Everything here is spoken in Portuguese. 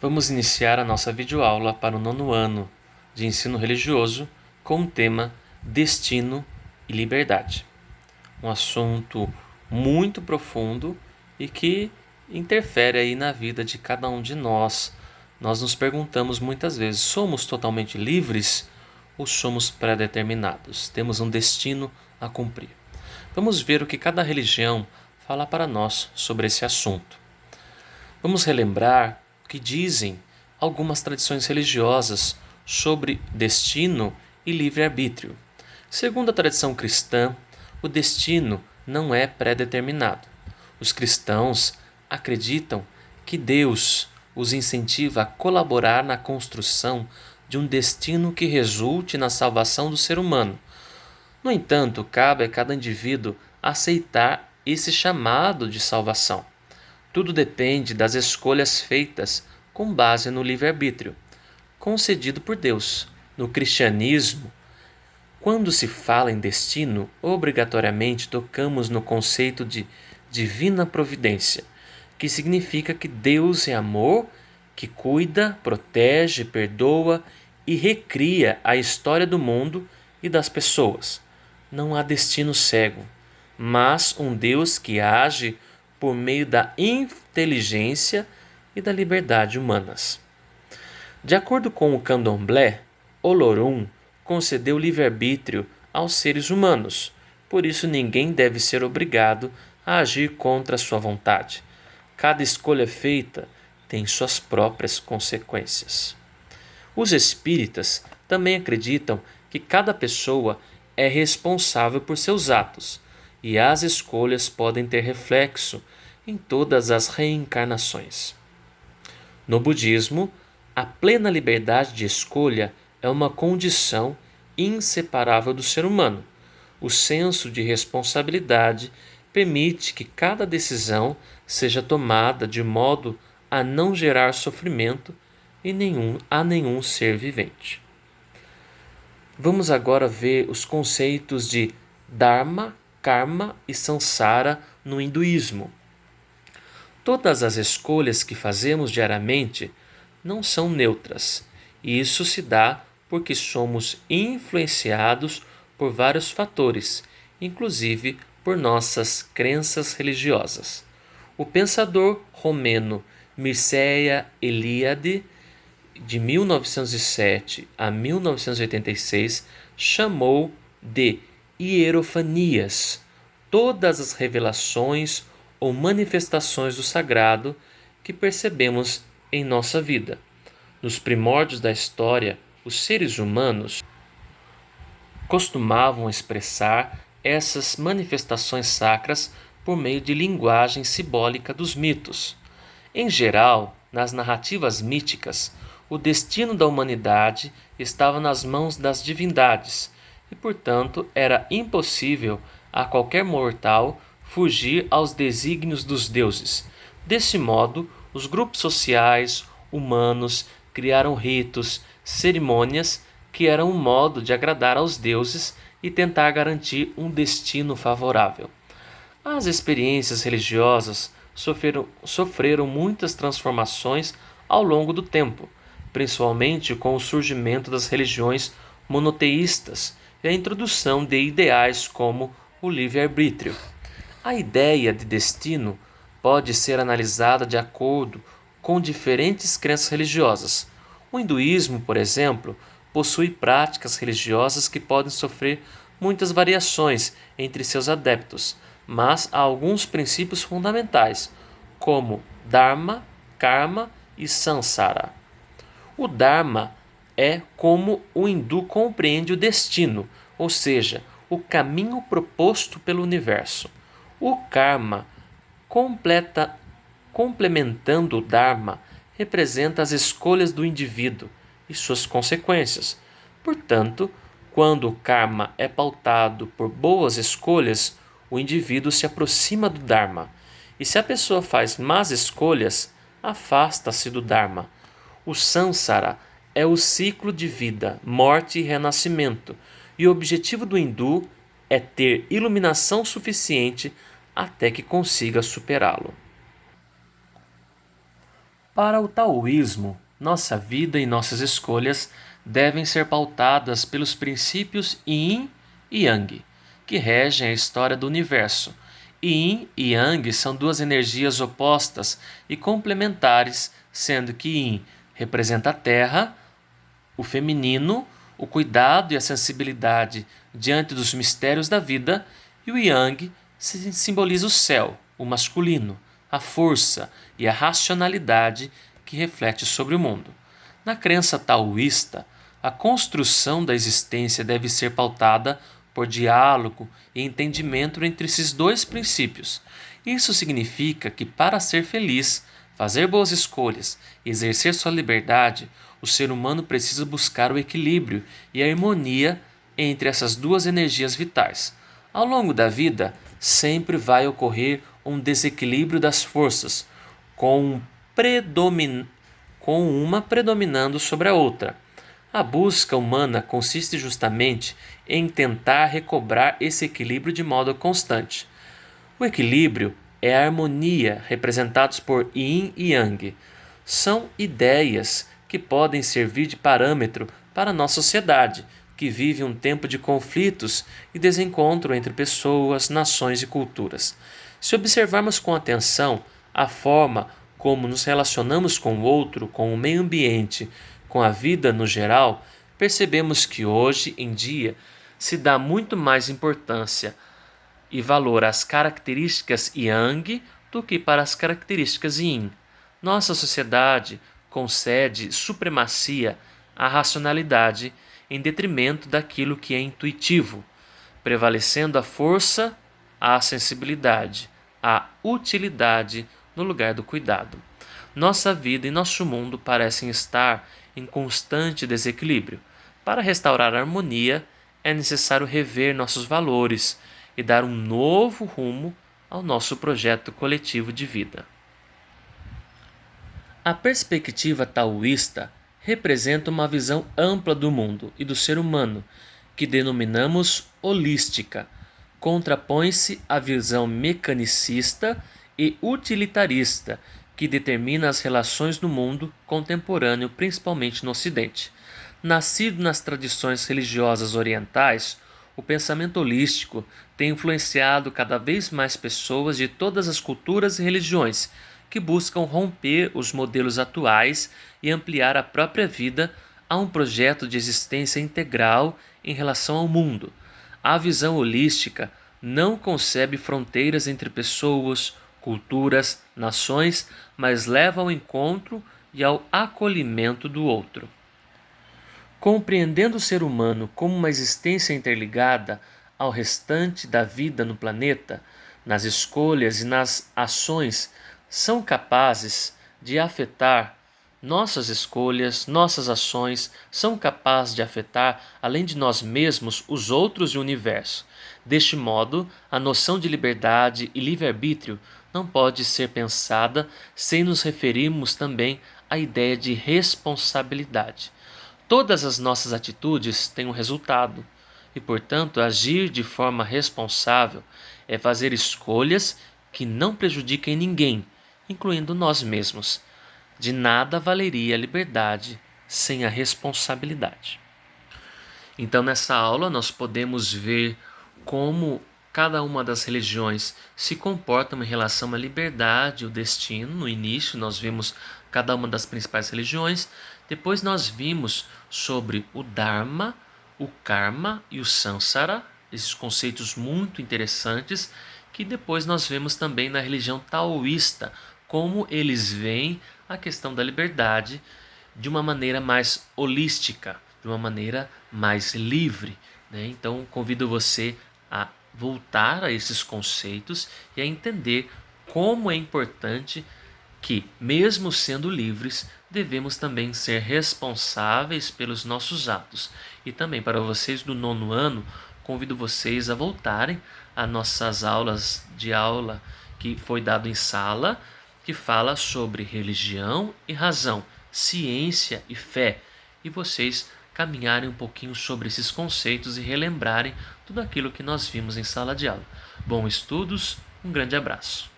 Vamos iniciar a nossa videoaula para o 9º ano de ensino religioso com o tema Destino e Liberdade. Um assunto muito profundo e que interfere aí na vida de cada um de nós. Nós nos perguntamos muitas vezes, somos totalmente livres ou somos pré-determinados? Temos um destino a cumprir. Vamos ver o que cada religião fala para nós sobre esse assunto. Vamos relembrar o que dizem algumas tradições religiosas sobre destino e livre-arbítrio. Segundo a tradição cristã, o destino não é pré-determinado. Os cristãos acreditam que Deus os incentiva a colaborar na construção de um destino que resulte na salvação do ser humano. No entanto, cabe a cada indivíduo aceitar esse chamado de salvação. Tudo depende das escolhas feitas com base no livre-arbítrio, concedido por Deus. No cristianismo, quando se fala em destino, obrigatoriamente tocamos no conceito de divina providência, que significa que Deus é amor, que cuida, protege, perdoa e recria a história do mundo e das pessoas. Não há destino cego, mas um Deus que age por meio da inteligência e da liberdade humanas. De acordo com o candomblé, Olorum concedeu livre-arbítrio aos seres humanos, por isso ninguém deve ser obrigado a agir contra a sua vontade. Cada escolha feita tem suas próprias consequências. Os espíritas também acreditam que cada pessoa é responsável por seus atos, e as escolhas podem ter reflexo em todas as reencarnações. No budismo, a plena liberdade de escolha é uma condição inseparável do ser humano. O senso de responsabilidade permite que cada decisão seja tomada de modo a não gerar sofrimento a nenhum ser vivente. Vamos agora ver os conceitos de Dharma, Karma e Samsara no hinduísmo. Todas as escolhas que fazemos diariamente não são neutras, e isso se dá porque somos influenciados por vários fatores, inclusive por nossas crenças religiosas. O pensador romeno Mircea Eliade, de 1907 a 1986, chamou de hierofanias todas as revelações ou manifestações do sagrado que percebemos em nossa vida. Nos primórdios da história, os seres humanos costumavam expressar essas manifestações sacras por meio de linguagem simbólica dos mitos. Em geral, nas narrativas míticas, o destino da humanidade estava nas mãos das divindades e, portanto, era impossível a qualquer mortal fugir aos desígnios dos deuses. Desse modo, os grupos sociais humanos criaram ritos, cerimônias que eram um modo de agradar aos deuses e tentar garantir um destino favorável. As experiências religiosas sofreram muitas transformações ao longo do tempo, principalmente com o surgimento das religiões monoteístas e a introdução de ideais como o livre-arbítrio. A ideia de destino pode ser analisada de acordo com diferentes crenças religiosas. O hinduísmo, por exemplo, possui práticas religiosas que podem sofrer muitas variações entre seus adeptos, mas há alguns princípios fundamentais, como Dharma, Karma e Samsara. O Dharma é como o hindu compreende o destino, ou seja, o caminho proposto pelo universo. O Karma, complementando o Dharma, representa as escolhas do indivíduo e suas consequências. Portanto, quando o Karma é pautado por boas escolhas, o indivíduo se aproxima do Dharma. E se a pessoa faz más escolhas, afasta-se do Dharma. O Samsara é o ciclo de vida, morte e renascimento, e o objetivo do hindu é ter iluminação suficiente até que consiga superá-lo. Para o taoísmo, nossa vida e nossas escolhas devem ser pautadas pelos princípios Yin e Yang, que regem a história do universo. Yin e Yang são duas energias opostas e complementares, sendo que Yin representa a terra, o feminino, o cuidado e a sensibilidade diante dos mistérios da vida, e o Yang simboliza o céu, o masculino, a força e a racionalidade que reflete sobre o mundo. Na crença taoísta, a construção da existência deve ser pautada por diálogo e entendimento entre esses dois princípios. Isso significa que, para ser feliz, fazer boas escolhas e exercer sua liberdade, o ser humano precisa buscar o equilíbrio e a harmonia entre essas duas energias vitais. Ao longo da vida, sempre vai ocorrer um desequilíbrio das forças, com uma predominando sobre a outra. A busca humana consiste justamente em tentar recobrar esse equilíbrio de modo constante. O equilíbrio é a harmonia, representados por Yin e Yang. São ideias que podem servir de parâmetro para a nossa sociedade, que vive um tempo de conflitos e desencontro entre pessoas, nações e culturas. Se observarmos com atenção a forma como nos relacionamos com o outro, com o meio ambiente, com a vida no geral, percebemos que hoje em dia se dá muito mais importância e valor às características Yang do que para as características Yin. Nossa sociedade concede supremacia à racionalidade em detrimento daquilo que é intuitivo, prevalecendo a força, a sensibilidade, a utilidade no lugar do cuidado. Nossa vida e nosso mundo parecem estar em constante desequilíbrio. Para restaurar a harmonia, é necessário rever nossos valores e dar um novo rumo ao nosso projeto coletivo de vida. A perspectiva taoísta representa uma visão ampla do mundo e do ser humano, que denominamos holística. Contrapõe-se à visão mecanicista e utilitarista, que determina as relações no mundo contemporâneo, principalmente no Ocidente. Nascido nas tradições religiosas orientais, o pensamento holístico tem influenciado cada vez mais pessoas de todas as culturas e religiões, que buscam romper os modelos atuais e ampliar a própria vida a um projeto de existência integral em relação ao mundo. A visão holística não concebe fronteiras entre pessoas, culturas, nações, mas leva ao encontro e ao acolhimento do outro. Compreendendo o ser humano como uma existência interligada ao restante da vida no planeta, nas escolhas e nas ações são capazes de afetar nossas escolhas, nossas ações são capazes de afetar, além de nós mesmos, os outros e o universo. Deste modo, a noção de liberdade e livre-arbítrio não pode ser pensada sem nos referirmos também à ideia de responsabilidade. Todas as nossas atitudes têm um resultado, e, portanto, agir de forma responsável é fazer escolhas que não prejudiquem ninguém, incluindo nós mesmos. De nada valeria a liberdade sem a responsabilidade. Então, nessa aula, nós podemos ver como cada uma das religiões se comportam em relação à liberdade e o destino. No início, nós vimos cada uma das principais religiões. Depois, nós vimos sobre o Dharma, o Karma e o Samsara, esses conceitos muito interessantes, que depois nós vemos também na religião taoísta, como eles veem a questão da liberdade de uma maneira mais holística, de uma maneira mais livre, né? Então, convido você a voltar a esses conceitos e a entender como é importante que, mesmo sendo livres, devemos também ser responsáveis pelos nossos atos. E também para vocês do 9º ano, convido vocês a voltarem a nossas aulas de aula que foi dado em sala, que fala sobre religião e razão, ciência e fé, e vocês caminharem um pouquinho sobre esses conceitos e relembrarem tudo aquilo que nós vimos em sala de aula. Bom estudos, um grande abraço.